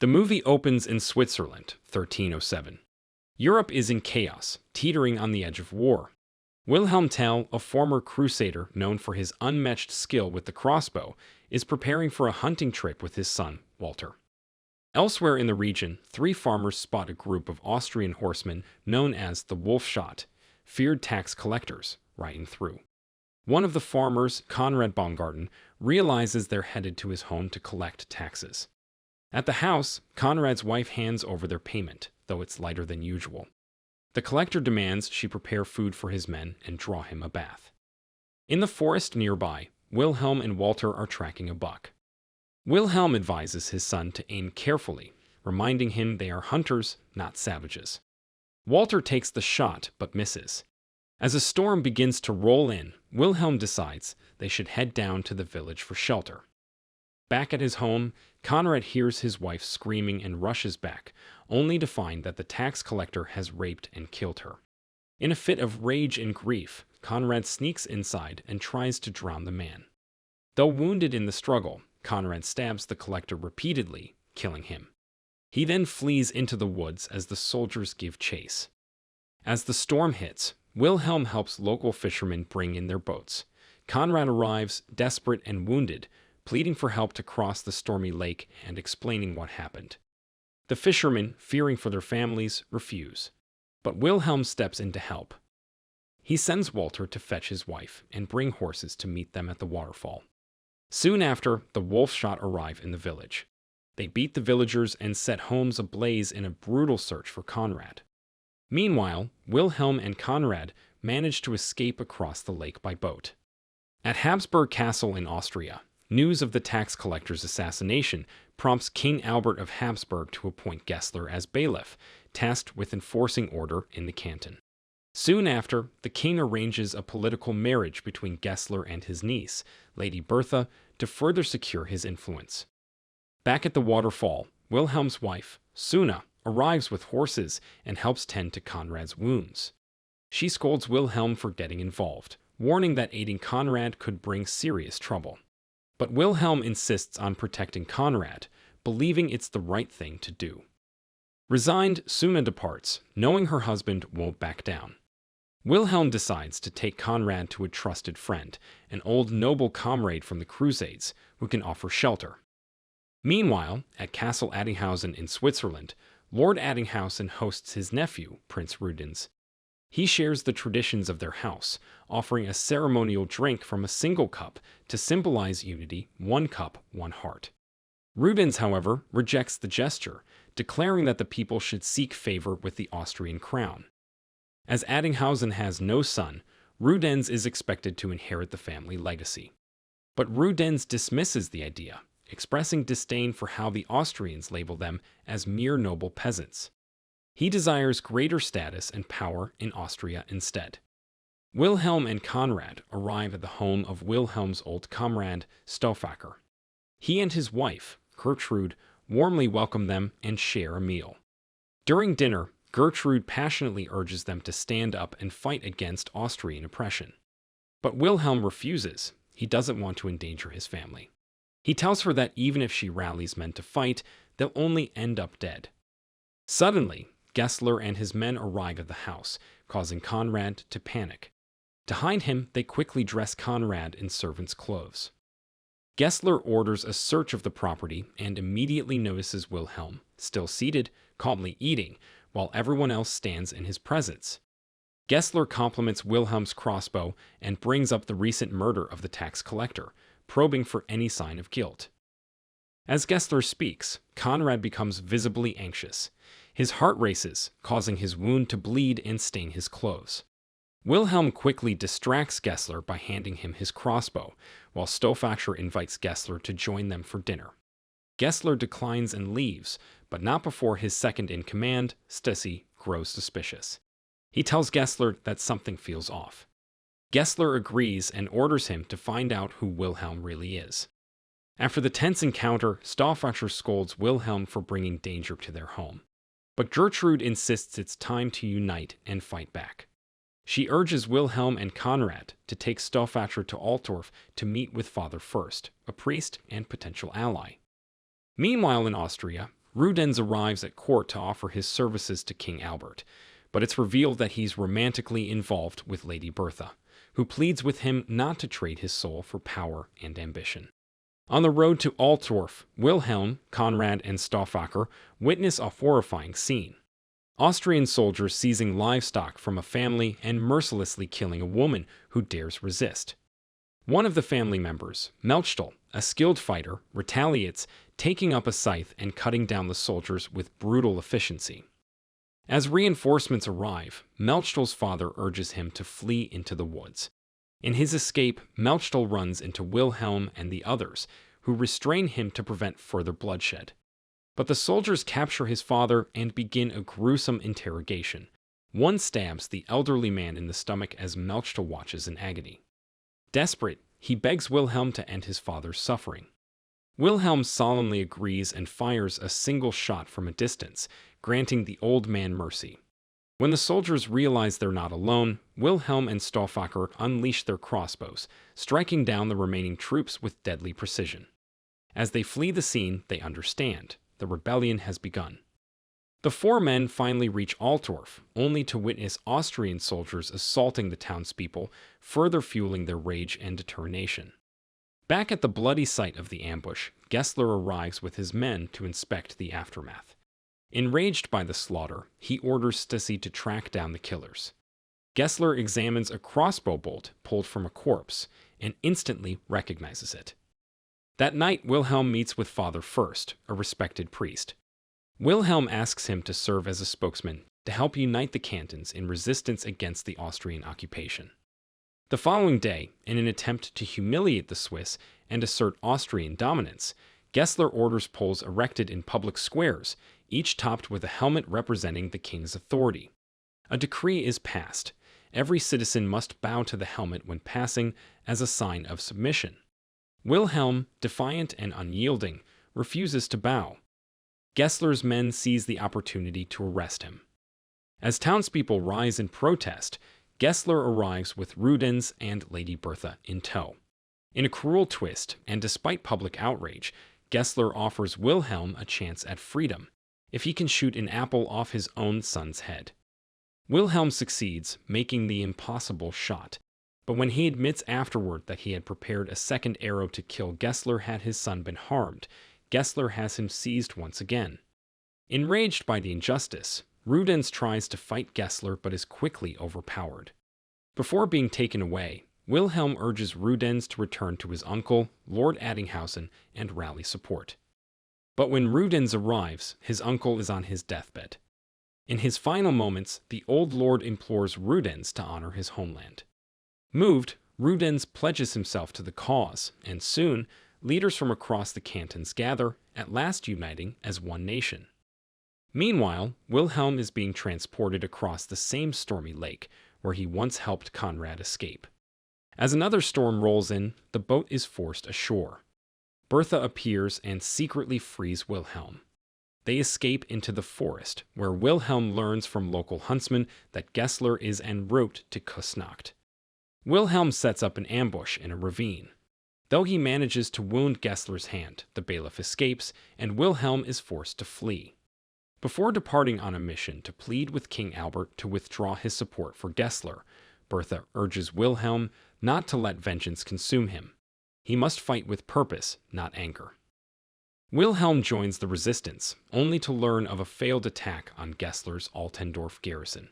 The movie opens in Switzerland, 1307. Europe is in chaos, teetering on the edge of war. Wilhelm Tell, a former crusader known for his unmatched skill with the crossbow, is preparing for a hunting trip with his son, Walter. Elsewhere in the region, 3 farmers spot a group of Austrian horsemen known as the Wolfschott, feared tax collectors, riding through. One of the farmers, Conrad Baumgarten, realizes they're headed to his home to collect taxes. At the house, Conrad's wife hands over their payment, though it's lighter than usual. The collector demands she prepare food for his men and draw him a bath. In the forest nearby, Wilhelm and Walter are tracking a buck. Wilhelm advises his son to aim carefully, reminding him they are hunters, not savages. Walter takes the shot but misses. As a storm begins to roll in, Wilhelm decides they should head down to the village for shelter. Back at his home, Conrad hears his wife screaming and rushes back, only to find that the tax collector has raped and killed her. In a fit of rage and grief, Conrad sneaks inside and tries to drown the man. Though wounded in the struggle, Conrad stabs the collector repeatedly, killing him. He then flees into the woods as the soldiers give chase. As the storm hits, Wilhelm helps local fishermen bring in their boats. Conrad arrives, desperate and wounded, pleading for help to cross the stormy lake and explaining what happened. The fishermen, fearing for their families, refuse. But Wilhelm steps in to help. He sends Walter to fetch his wife and bring horses to meet them at the waterfall. Soon after, the Wolfschott arrive in the village. They beat the villagers and set homes ablaze in a brutal search for Conrad. Meanwhile, Wilhelm and Conrad manage to escape across the lake by boat. At Habsburg Castle in Austria, news of the tax collector's assassination prompts King Albert of Habsburg to appoint Gessler as bailiff, tasked with enforcing order in the canton. Soon after, the king arranges a political marriage between Gessler and his niece, Lady Bertha, to further secure his influence. Back at the waterfall, Wilhelm's wife, Suna, arrives with horses and helps tend to Conrad's wounds. She scolds Wilhelm for getting involved, warning that aiding Conrad could bring serious trouble. But Wilhelm insists on protecting Conrad, believing it's the right thing to do. Resigned, Suna departs, knowing her husband won't back down. Wilhelm decides to take Conrad to a trusted friend, an old noble comrade from the Crusades, who can offer shelter. Meanwhile, at Castle Attinghausen in Switzerland, Lord Attinghausen hosts his nephew, Prince Rudenz. He shares the traditions of their house, offering a ceremonial drink from a single cup to symbolize unity, 1 cup, 1 heart. Rudenz, however, rejects the gesture, declaring that the people should seek favor with the Austrian crown. As Attinghausen has no son, Rudenz is expected to inherit the family legacy. But Rudenz dismisses the idea, expressing disdain for how the Austrians label them as mere noble peasants. He desires greater status and power in Austria instead. Wilhelm and Conrad arrive at the home of Wilhelm's old comrade, Stauffacher. He and his wife, Gertrude, warmly welcome them and share a meal. During dinner, Gertrude passionately urges them to stand up and fight against Austrian oppression. But Wilhelm refuses. He doesn't want to endanger his family. He tells her that even if she rallies men to fight, they'll only end up dead. Suddenly, Gessler and his men arrive at the house, causing Conrad to panic. To hide him, they quickly dress Conrad in servant's clothes. Gessler orders a search of the property and immediately notices Wilhelm, still seated, calmly eating, while everyone else stands in his presence. Gessler compliments Wilhelm's crossbow and brings up the recent murder of the tax collector, probing for any sign of guilt. As Gessler speaks, Conrad becomes visibly anxious. His heart races, causing his wound to bleed and stain his clothes. Wilhelm quickly distracts Gessler by handing him his crossbow, while Stauffacher invites Gessler to join them for dinner. Gessler declines and leaves, but not before his second-in-command, Stasi, grows suspicious. He tells Gessler that something feels off. Gessler agrees and orders him to find out who Wilhelm really is. After the tense encounter, Stauffacher scolds Wilhelm for bringing danger to their home. But Gertrude insists it's time to unite and fight back. She urges Wilhelm and Conrad to take Stauffacher to Altdorf to meet with Father Furst, a priest and potential ally. Meanwhile in Austria, Rudenz arrives at court to offer his services to King Albert, but it's revealed that he's romantically involved with Lady Bertha, who pleads with him not to trade his soul for power and ambition. On the road to Altdorf, Wilhelm, Conrad, and Stauffacher witness a horrifying scene. Austrian soldiers seizing livestock from a family and mercilessly killing a woman who dares resist. One of the family members, Melchtal, a skilled fighter, retaliates, taking up a scythe and cutting down the soldiers with brutal efficiency. As reinforcements arrive, Melchtal's father urges him to flee into the woods. In his escape, Melchtal runs into Wilhelm and the others, who restrain him to prevent further bloodshed. But the soldiers capture his father and begin a gruesome interrogation. One stabs the elderly man in the stomach as Melchtal watches in agony. Desperate, he begs Wilhelm to end his father's suffering. Wilhelm solemnly agrees and fires a single shot from a distance, granting the old man mercy. When the soldiers realize they're not alone, Wilhelm and Stauffacher unleash their crossbows, striking down the remaining troops with deadly precision. As they flee the scene, they understand. The rebellion has begun. The four men finally reach Altdorf, only to witness Austrian soldiers assaulting the townspeople, further fueling their rage and determination. Back at the bloody site of the ambush, Gessler arrives with his men to inspect the aftermath. Enraged by the slaughter, he orders Stasi to track down the killers. Gessler examines a crossbow bolt pulled from a corpse and instantly recognizes it. That night, Wilhelm meets with Father Furst, a respected priest. Wilhelm asks him to serve as a spokesman to help unite the cantons in resistance against the Austrian occupation. The following day, in an attempt to humiliate the Swiss and assert Austrian dominance, Gessler orders poles erected in public squares, each topped with a helmet representing the king's authority. A decree is passed. Every citizen must bow to the helmet when passing as a sign of submission. Wilhelm, defiant and unyielding, refuses to bow. Gessler's men seize the opportunity to arrest him. As townspeople rise in protest, Gessler arrives with Rudenz and Lady Bertha in tow. In a cruel twist, and despite public outrage, Gessler offers Wilhelm a chance at freedom if he can shoot an apple off his own son's head. Wilhelm succeeds, making the impossible shot, but when he admits afterward that he had prepared a second arrow to kill Gessler had his son been harmed, Gessler has him seized once again. Enraged by the injustice, Rudenz tries to fight Gessler but is quickly overpowered. Before being taken away, Wilhelm urges Rudenz to return to his uncle, Lord Attinghausen, and rally support. But when Rudenz arrives, his uncle is on his deathbed. In his final moments, the old lord implores Rudenz to honor his homeland. Moved, Rudenz pledges himself to the cause, and soon, leaders from across the cantons gather, at last uniting as one nation. Meanwhile, Wilhelm is being transported across the same stormy lake where he once helped Conrad escape. As another storm rolls in, the boat is forced ashore. Bertha appears and secretly frees Wilhelm. They escape into the forest, where Wilhelm learns from local huntsmen that Gessler is en route to Küsnacht. Wilhelm sets up an ambush in a ravine. Though he manages to wound Gessler's hand, the bailiff escapes, and Wilhelm is forced to flee. Before departing on a mission to plead with King Albert to withdraw his support for Gessler, Bertha urges Wilhelm not to let vengeance consume him. He must fight with purpose, not anger. Wilhelm joins the resistance, only to learn of a failed attack on Gessler's Altendorf garrison.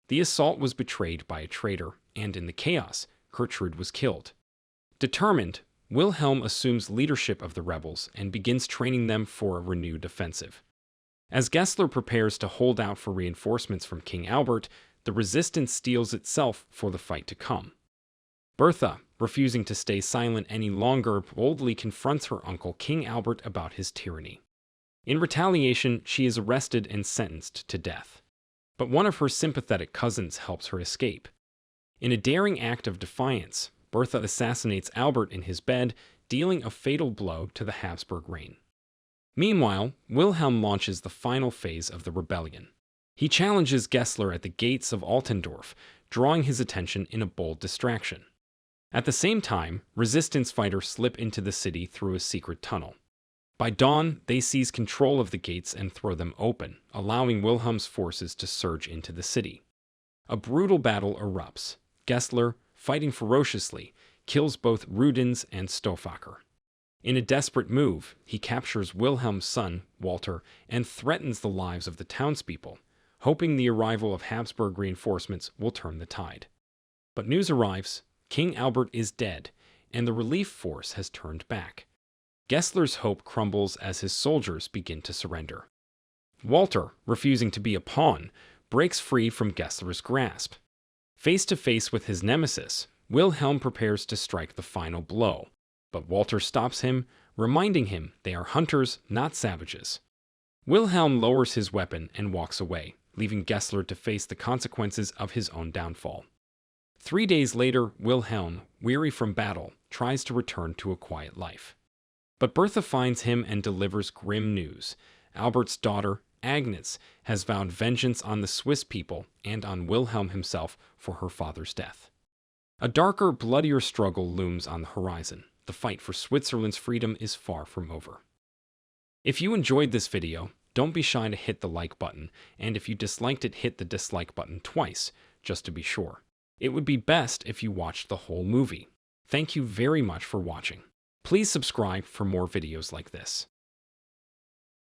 The assault was betrayed by a traitor, and in the chaos, Gertrude was killed. Determined, Wilhelm assumes leadership of the rebels and begins training them for a renewed offensive. As Gessler prepares to hold out for reinforcements from King Albert, the resistance steels itself for the fight to come. Bertha, refusing to stay silent any longer, boldly confronts her uncle King Albert about his tyranny. In retaliation, she is arrested and sentenced to death. But one of her sympathetic cousins helps her escape. In a daring act of defiance, Bertha assassinates Albert in his bed, dealing a fatal blow to the Habsburg reign. Meanwhile, Wilhelm launches the final phase of the rebellion. He challenges Gessler at the gates of Altendorf, drawing his attention in a bold distraction. At the same time, resistance fighters slip into the city through a secret tunnel. By dawn, they seize control of the gates and throw them open, allowing Wilhelm's forces to surge into the city. A brutal battle erupts. Gessler, fighting ferociously, kills both Rudenz and Stauffacher. In a desperate move, he captures Wilhelm's son, Walter, and threatens the lives of the townspeople, hoping the arrival of Habsburg reinforcements will turn the tide. But news arrives: King Albert is dead, and the relief force has turned back. Gessler's hope crumbles as his soldiers begin to surrender. Walter, refusing to be a pawn, breaks free from Gessler's grasp. Face to face with his nemesis, Wilhelm prepares to strike the final blow, but Walter stops him, reminding him they are hunters, not savages. Wilhelm lowers his weapon and walks away, leaving Gessler to face the consequences of his own downfall. 3 days later, Wilhelm, weary from battle, tries to return to a quiet life. But Bertha finds him and delivers grim news. Albert's daughter, Agnes, has vowed vengeance on the Swiss people and on Wilhelm himself for her father's death. A darker, bloodier struggle looms on the horizon. The fight for Switzerland's freedom is far from over. If you enjoyed this video, don't be shy to hit the like button, and if you disliked it, hit the dislike button twice, just to be sure. It would be best if you watched the whole movie. Thank you very much for watching. Please subscribe for more videos like this.